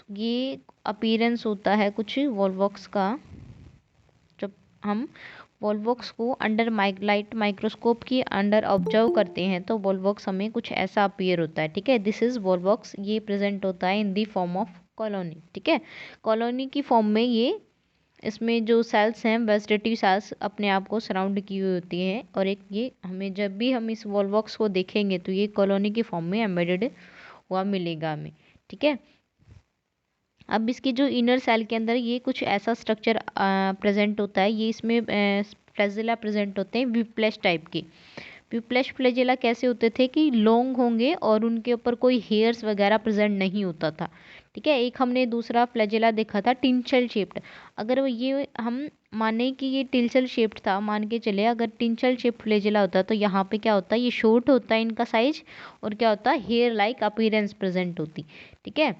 ये अपीयरेंस होता है कुछ वॉल्वॉक्स का। जब हम वॉल्वॉक्स को अंडर लाइट माइक्रोस्कोप की अंडर ऑब्जर्व करते हैं तो वॉल्वॉक्स हमें कुछ ऐसा अपीयर होता है। ठीक है, दिस इज वॉल्वॉक्स। ये प्रेजेंट होता है इन दी फॉर्म ऑफ कॉलोनी। ठीक है, कॉलोनी की फॉर्म में ये, इसमें जो सेल्स हैं वेजिटेटिव सेल्स अपने आप को सराउंड की हुई होती हैं, और एक ये हमें जब भी हम इस वॉल्वॉक्स को देखेंगे तो ये कॉलोनी की फॉर्म में एम्बेडेड हुआ मिलेगा हमें। ठीक है, अब इसकी जो इनर सेल के अंदर ये कुछ ऐसा स्ट्रक्चर प्रेजेंट होता है। ये इसमें फ्लैजेला प्रेजेंट होते हैं विप्लैश टाइप के। विप्लैश फ्लैजेला कैसे होते थे कि लॉन्ग होंगे और उनके ऊपर कोई हेयर्स वगैरह प्रेजेंट नहीं होता था। ठीक है, एक हमने दूसरा फ्लैजेला देखा था टिंचल शेप्ड। अगर ये हम माने कि ये टिल्चल शेप्ड था, मान के चले, अगर टिंचल शेप्ड फ्लैजेला होता तो यहाँ पे क्या होता है, ये शॉर्ट होता है इनका साइज, और क्या होता है, हेयर लाइक अपीयरेंस प्रेजेंट होती। ठीक है,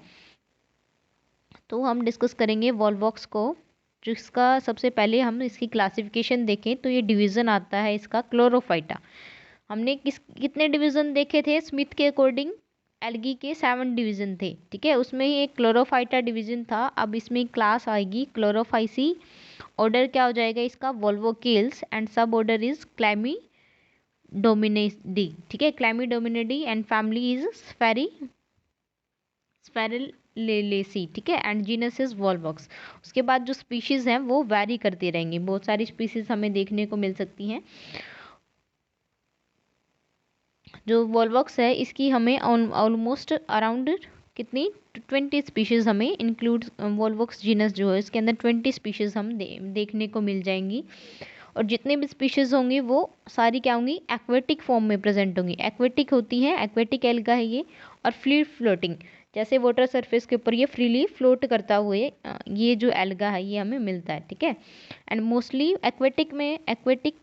तो हम डिस्कस करेंगे वॉल्वॉक्स को, जिसका सबसे पहले हम इसकी क्लासिफिकेशन देखें तो ये डिवीज़न आता है इसका क्लोरोफाइटा। हमने कितने डिवीज़न देखे थे स्मिथ के अकॉर्डिंग, एल्गी के 7 डिवीज़न थे। ठीक है, उसमें ही एक क्लोरोफाइटा डिवीज़न था। अब इसमें क्लास आएगी क्लोरोफाइसी, ऑर्डर क्या हो जाएगा इसका, वोल्वोकेल्स, एंड सब ऑर्डर इज क्लैमीडोमिनेडी। ठीक है, क्लैमीडोमिनेडी, एंड फैमिली इज स्फेरलेसी। ठीक है, एंड जीनस इज वॉल्वॉक्स। उसके बाद जो स्पीशीज हैं वो वैरी करती रहेंगी, बहुत सारी स्पीशीज हमें देखने को मिल सकती हैं। जो वॉल्वॉक्स है इसकी हमें ऑलमोस्ट अराउंड कितनी 20 स्पीशीज हमें इंक्लूड, वॉल्वॉक्स जीनस जो है इसके अंदर 20 स्पीशीज हम देखने को मिल जाएंगी। और जितने भी स्पीशीज होंगी वो सारी क्या होंगी, एक्वेटिक फॉर्म में प्रेजेंट होंगी। एक्वेटिक होती हैं, एक्वेटिक एल्गा है ये, और फ्री फ्लोटिंग, जैसे वाटर सरफेस के ऊपर ये फ्रीली फ्लोट करता हुए ये जो एल्गा है ये हमें मिलता है। ठीक है, एंड मोस्टली एक्वेटिक में एक्वेटिक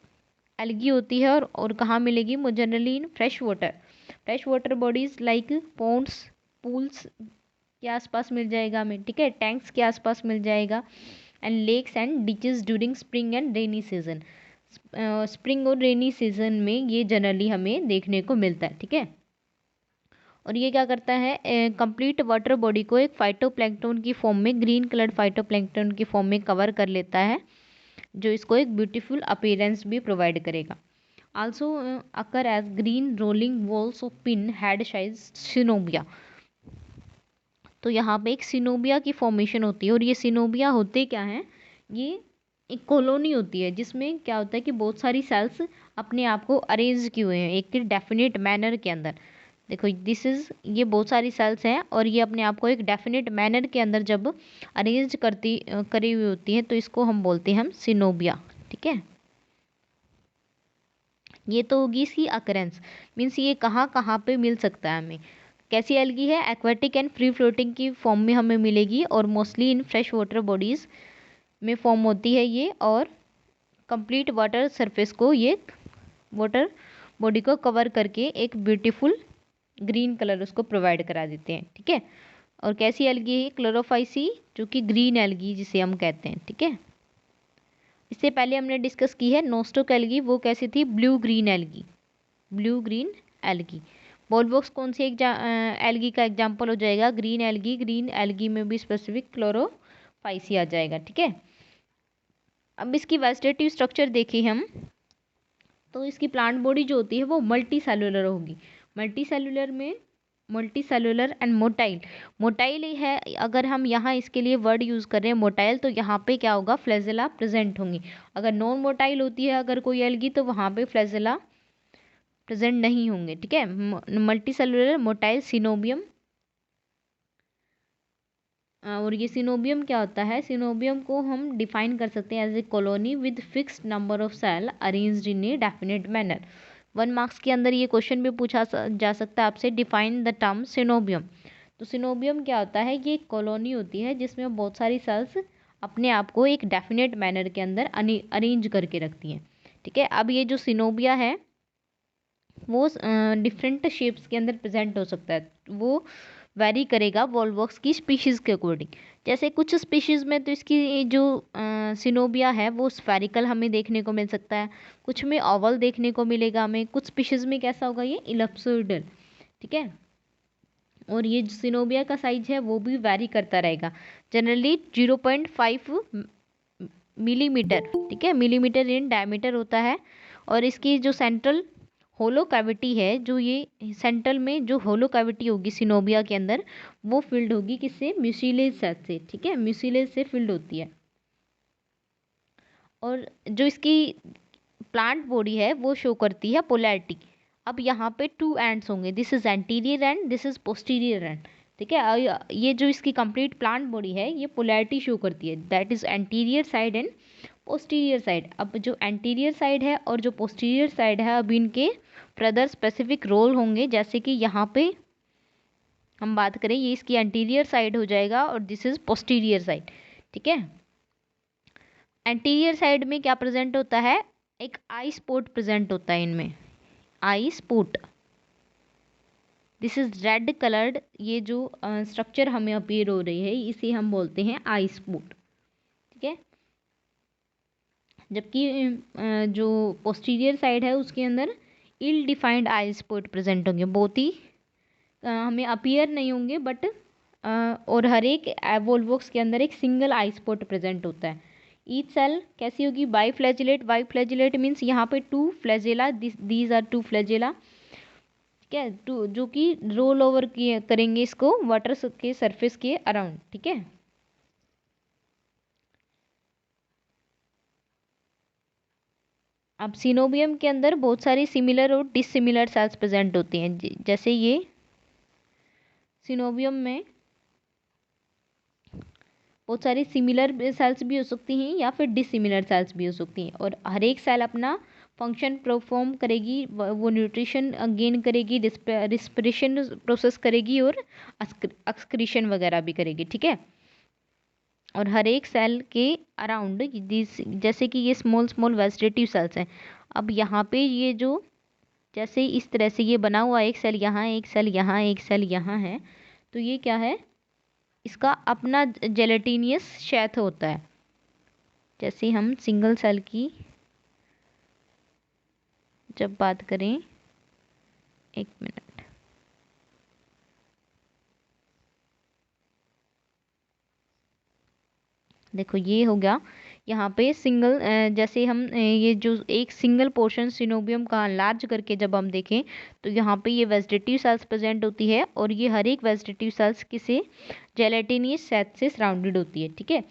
एल्गी होती है, और कहाँ मिलेगी, generally in fresh water bodies like ponds, pools के आसपास मिल जाएगा हमें। ठीक है, टैंक्स के आसपास मिल जाएगा, and lakes and beaches during spring and rainy season. Spring और रेनी सीजन में ये जनरली हमें देखने को मिलता है। ठीक है, और ये क्या करता है, कंप्लीट वाटर बॉडी को एक फाइटोप्लैंक्टन की फॉर्म में, ग्रीन कलर्ड फाइटोप्लैंक्टन की फॉर्म में कवर कर लेता है, जो इसको एक ब्यूटीफुल अपीयरेंस भी प्रोवाइड करेगा। Also occur as green rolling walls of pin head size coenobia. तो यहाँ पे एक सिनोबिया की फॉर्मेशन होती है, और ये सिनोबिया होते क्या हैं, ये एक कॉलोनी होती है जिसमें क्या होता है कि बहुत सारी सेल्स अपने आप को अरेंज किए हुए हैं एक डेफिनेट मैनर के अंदर। देखो दिस इज, ये बहुत सारी सेल्स हैं और ये अपने आप को एक डेफिनेट मैनर के अंदर जब अरेंज करी हुई होती हैं तो इसको हम बोलते हैं हम सिनोबिया। ठीक है, ये तो होगी इसकी अकरेंस, मीन्स ये कहाँ कहाँ पे मिल सकता है हमें। कैसी एल्गी है, एक्वेटिक एंड फ्री फ्लोटिंग की फॉर्म में हमें मिलेगी, और mostly in fresh water bodies में फॉर्म होती है ये, और कंप्लीट वाटर सरफेस को ये वाटर बॉडी को कवर करके एक ब्यूटीफुल ग्रीन कलर उसको प्रोवाइड करा देते हैं। ठीक है, और कैसी एल्गी है, क्लोरोफाइसी, जो कि ग्रीन एल्गी जिसे हम कहते हैं। ठीक है, इससे पहले हमने डिस्कस की है नोस्टोक एल्गी, वो कैसी थी, blue green algae, blue green algae. Volvox कौन सी एक एल्गी का एग्जाम्पल हो जाएगा, ग्रीन एल्गी। ग्रीन एल्गी में भी स्पेसिफिक क्लोरोफाइसी आ जाएगा। ठीक है, अब इसकी वेजिटेटिव स्ट्रक्चर देखें हम, तो इसकी प्लांट बॉडी जो होती है वो मल्टी सेलुलर होगी। Multi cellular and motile. Motile है, अगर हम यहाँ इसके लिए वर्ड यूज़ कर रहे हैं मोटाइल, तो यहाँ पे क्या होगा, फ्लैजेला प्रेजेंट होंगी। अगर नॉन मोटाइल होती है अगर कोई एल्गी, तो वहाँ पे फ्लैजेला प्रेजेंट नहीं होंगे। ठीक है, मल्टी सेलुलर, मोटाइल, सिनोबियम। और ये सिनोबियम क्या होता है, सिनोबियम को हम डिफाइन कर सकते हैं as a colony with fixed number of cell arranged in a definite manner. 1 marks के अंदर ये क्वेश्चन भी पूछा जा सकता है आपसे, डिफाइन द टर्म सिनोबियम। तो सिनोबियम क्या होता है, ये एक कॉलोनी होती है जिसमें बहुत सारी सेल्स अपने आप को एक डेफिनेट मैनर के अंदर अरेंज करके रखती हैं। ठीक है, अब ये जो सिनोबिया है वो डिफरेंट शेप्स के अंदर प्रेजेंट हो सकता है, वो वैरी करेगा वॉल्वॉक्स की स्पीशीज़ के अकॉर्डिंग। जैसे कुछ स्पीशीज़ में तो इसकी जो सिनोबिया है वो स्फेरिकल हमें देखने को मिल सकता है, कुछ में ओवल देखने को मिलेगा हमें, कुछ स्पीशीज़ में कैसा होगा ये इलिप्सोइडल। ठीक है, और ये सिनोबिया का साइज है वो भी वैरी करता रहेगा, जनरली 0.5 मिलीमीटर, ठीक है, मिलीमीटर इन डायमीटर होता है। और इसकी जो सेंट्रल होलो कैविटी है, जो ये सेंट्रल में जो होलो कैविटी होगी सिनोबिया के अंदर, वो फिल्ड होगी किससे, म्यूसिलेज सेल से, ठीक है, म्यूसिलेज से फिल्ड होती है। और जो इसकी प्लांट बॉडी है वो शो करती है पोलैरिटी। अब यहाँ पे टू एंड्स होंगे, this is anterior and this is posterior and, ठीक है। ये जो इसकी कंप्लीट प्लांट बॉडी है ये पोलैरिटी शो करती है, that is anterior side and posterior side. अब जो एंटीरियर साइड है और जो पोस्टीरियर साइड है, अब इनके फर्दर स्पेसिफिक रोल होंगे। जैसे कि यहाँ पे हम बात करें, ये इसकी एंटीरियर साइड हो जाएगा और दिस इज पोस्टीरियर साइड, ठीक है। एंटीरियर साइड में क्या प्रेजेंट होता है, एक आई स्पॉट प्रेजेंट होता है इनमें, eye spot, this is red coloured. ये जो स्ट्रक्चर हमें अपीयर हो रही है इसे हम बोलते हैं आई स्पॉट, ठीक है। जबकि जो पोस्टीरियर साइड है उसके अंदर इल डिफाइंड आई स्पॉट प्रेजेंट होंगे, बहुत ही हमें अपीयर नहीं होंगे, बट और हर एक वोल्वोक्स के अंदर एक सिंगल आई स्पॉट प्रेजेंट होता है। ईच सेल कैसी होगी, biflagellate, biflagellate means यहाँ पे two flagella, these are two flagella, ठीक है, टू, जो कि रोल ओवर करेंगे इसको वाटर के सरफेस के अराउंड, ठीक है। अब सिनोबियम के अंदर बहुत सारी सिमिलर और डिसिमिलर सेल्स प्रेजेंट होती हैं, जैसे ये सिनोबियम में बहुत सारी सिमिलर सेल्स भी हो सकती हैं या फिर डिसिमिलर सेल्स भी हो सकती हैं, और हर एक सेल अपना फंक्शन परफॉर्म करेगी, वो न्यूट्रिशन गेन करेगी, रिस्पिरेशन प्रोसेस करेगी और एक्सक्रीशन वगैरह भी करेगी, ठीक है। और हर एक सेल के अराउंड जैसे कि ये स्मॉल स्मॉल वेजिटेटिव सेल्स हैं। अब यहाँ पे ये जो जैसे इस तरह से ये बना हुआ, एक सेल यहाँ, एक सेल यहाँ, एक सेल यहाँ है, तो ये क्या है, इसका अपना जेलेटिनियस शेथ होता है। जैसे हम सिंगल सेल की जब बात करें, एक मिनट, देखो ये हो गया यहाँ पे सिंगल, जैसे हम ये जो एक सिंगल पोर्शन सिनोबियम का लार्ज करके जब हम देखें तो यहाँ पे ये वेजिटेटिव सेल्स प्रेजेंट होती है, और ये हर एक वेजिटेटिव सेल्स किसे, जेलेटिनियस शेथ से सराउंडेड होती है, ठीक है।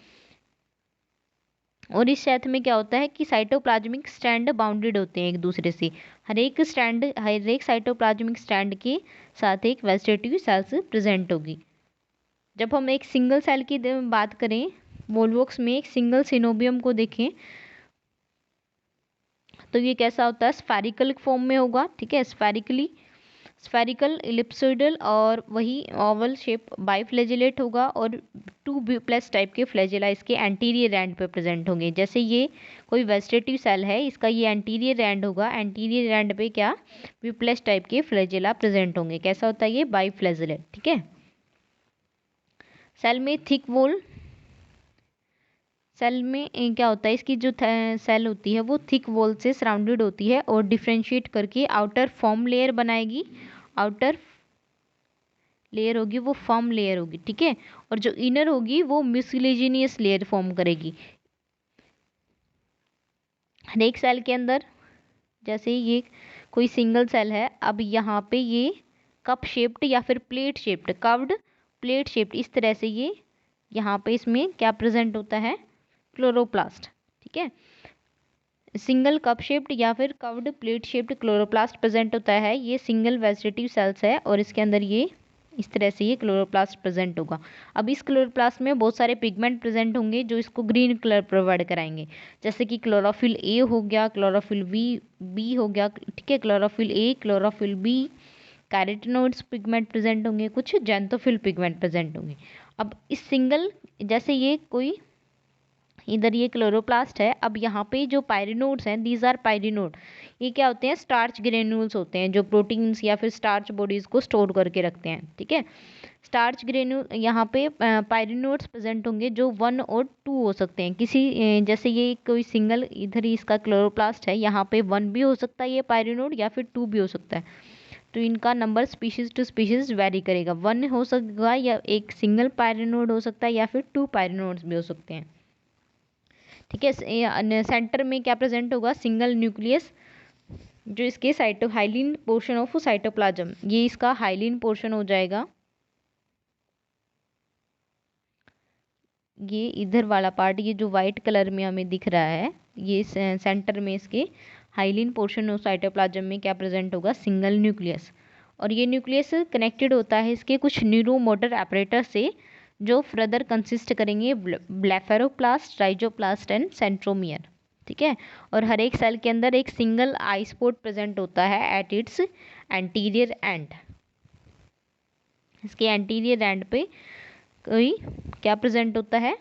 और इस शेथ में क्या होता है कि साइटोप्लाज्मिक स्टैंड बाउंडेड होते हैं एक दूसरे से, हर एक साइटोप्लाज्मिक स्टैंड के साथ एक वेजिटेटिव सेल्स प्रेजेंट होगी। जब हम एक सिंगल सेल की बात करें, वोल्वोक्स में एक सिंगल सिनोबियम को देखें तो ये कैसा होता है, स्फेरिकल फॉर्म में होगा, ठीक है, स्फेरिकल इलिप्सोइडल, और वही ओवल शेप बाइफ्लैजिलेट होगा, और टू प्लस टाइप के फ्लैजिला इसके एंटीरियर एंड पे प्रेजेंट होंगे। जैसे ये कोई वेजिटेटिव सेल है, इसका ये एंटीरियर एंड होगा, एंटीरियर एंड पे क्या, प्लस टाइप के फ्लैजिला प्रेजेंट होंगे। कैसा होता है ये, बाइफ्लैजिलेट, ठीक है। सेल में थिक वॉल, सेल में क्या होता है, इसकी जो सेल होती है वो थिक वॉल से सराउंडेड होती है और डिफ्रेंशिएट करके आउटर फॉर्म लेयर बनाएगी, आउटर लेयर होगी वो फॉर्म लेयर होगी, ठीक है। और जो इनर होगी वो म्यूसिलेजिनियस लेयर फॉर्म करेगी। हर एक सेल के अंदर, जैसे ये कोई सिंगल सेल है, अब यहाँ पे ये कप शेप्ड या फिर plate shaped, curved plate shaped, इस तरह से ये यहाँ पे इसमें क्या प्रेजेंट होता है, क्लोरोप्लास्ट, ठीक है। सिंगल कप शेप्ड या फिर curved plate shaped chloroplast present होता है, ये सिंगल वेजिटेटिव सेल्स है और इसके अंदर ये इस तरह से ये क्लोरोप्लास्ट प्रेजेंट होगा। अब इस क्लोरोप्लास्ट में बहुत सारे पिगमेंट प्रेजेंट होंगे जो इसको ग्रीन कलर प्रोवाइड कराएंगे, जैसे कि क्लोरोफिल ए हो गया, क्लोरोफिल बी हो गया, ठीक है, chlorophyll A, chlorophyll B, carotenoids pigment present होंगे, कुछ जेंथोफिल पिगमेंट प्रेजेंट होंगे। अब इस सिंगल, जैसे ये कोई इधर ये क्लोरोप्लास्ट है, अब यहाँ पे जो पायरिनोड्स हैं, दीज आर पायरिनोड, ये क्या होते हैं, स्टार्च ग्रेन्यूल्स होते हैं जो प्रोटीन्स या फिर स्टार्च बॉडीज को स्टोर करके रखते हैं, ठीक है। स्टार्च ग्रेन्यूल, यहाँ पे पायरिनोड्स प्रेजेंट होंगे जो 1 और 2 हो सकते हैं, किसी जैसे ये कोई सिंगल इधर ही इसका क्लोरोप्लास्ट है, यहाँ पे 1 भी हो सकता है ये पायरिनोड या फिर 2 भी हो सकता है। तो इनका number species to species vary करेगा। 1 हो सकता है या एक सिंगल पायरिनोड हो सकता है या फिर 2 पायरिनोड्स भी हो सकते हैं। ठीक है, सेंटर में क्या प्रेजेंट होगा, सिंगल न्यूक्लियस, जो इसके हाइलिन पोर्शन ऑफ साइटोप्लाज्म, ये इसका हाइलिन पोर्शन हो जाएगा। ये इधर वाला पार्ट, ये जो वाइट कलर में हमें दिख रहा है, ये सेंटर में इसके हाइलिन पोर्शन ऑफ साइटोप्लाज्म में क्या प्रेजेंट होगा, सिंगल न्यूक्लियस। और ये न्यूक्लियस कनेक्टेड होता है इसके कुछ न्यूरोमोटर एपरेटस से, जो फर्दर कंसिस्ट करेंगे ब्लेफेरोप्लास्ट, राइजोप्लास्ट एंड सेंट्रोमियर। ठीक है, और हर एक सेल के अंदर एक सिंगल आई स्पॉट प्रेजेंट होता है एट इट्स एंटीरियर एंड। इसके एंटीरियर एंड पे कोई क्या प्रेजेंट होता है,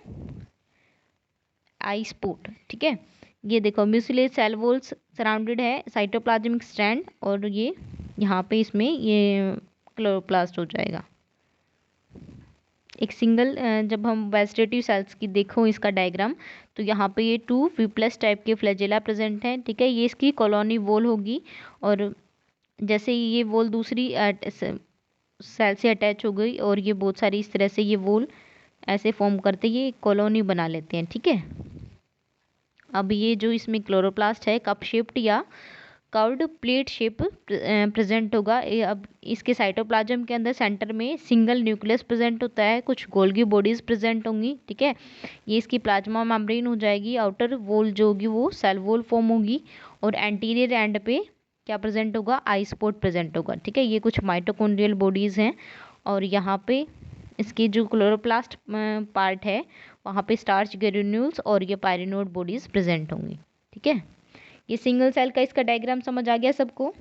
आई स्पॉट। ठीक है, ये देखो म्यूसिलेज सेल वॉल्स सराउंडेड है साइटोप्लाज्मिक स्ट्रैंड, और ये यहाँ पे इसमें ये क्लोरोप्लास्ट हो जाएगा। एक सिंगल, जब हम वेजिटेटिव सेल्स की देखो इसका डायग्राम, तो यहाँ पे ये 2 V+ टाइप के फ्लैजेला प्रेजेंट हैं। ठीक है, ये इसकी कॉलोनी वॉल होगी, और जैसे ये वॉल दूसरी सेल से अटैच हो गई और ये बहुत सारी इस तरह से ये वॉल ऐसे फॉर्म करते, ये कॉलोनी बना लेते हैं। ठीक है, अब ये जो इसमें क्लोरोप्लास्ट है कप शेप्ड या कर्व्ड प्लेट शेप प्रेजेंट होगा। अब इसके साइटोप्लाज्म के अंदर सेंटर में सिंगल न्यूक्लियस प्रेजेंट होता है, कुछ गोल्गी बॉडीज प्रेजेंट होंगी। ठीक है, ये इसकी प्लाज्मा मेम्ब्रेन हो जाएगी, आउटर वॉल जो होगी वो सेल वॉल फॉर्म होगी, और एंटीरियर एंड पे क्या प्रेजेंट होगा, आई स्पॉट प्रेजेंट होगा। ठीक है, ये कुछ माइटोकॉन्ड्रियल बॉडीज हैं, और यहाँ पे इसकी जो क्लोरोप्लास्ट पार्ट है वहाँ पे स्टार्च ग्रेन्यूल्स और ये पायरिनोड बॉडीज प्रेजेंट होंगी। ठीक है, ये सिंगल सेल का इसका डायग्राम समझ आ गया सबको।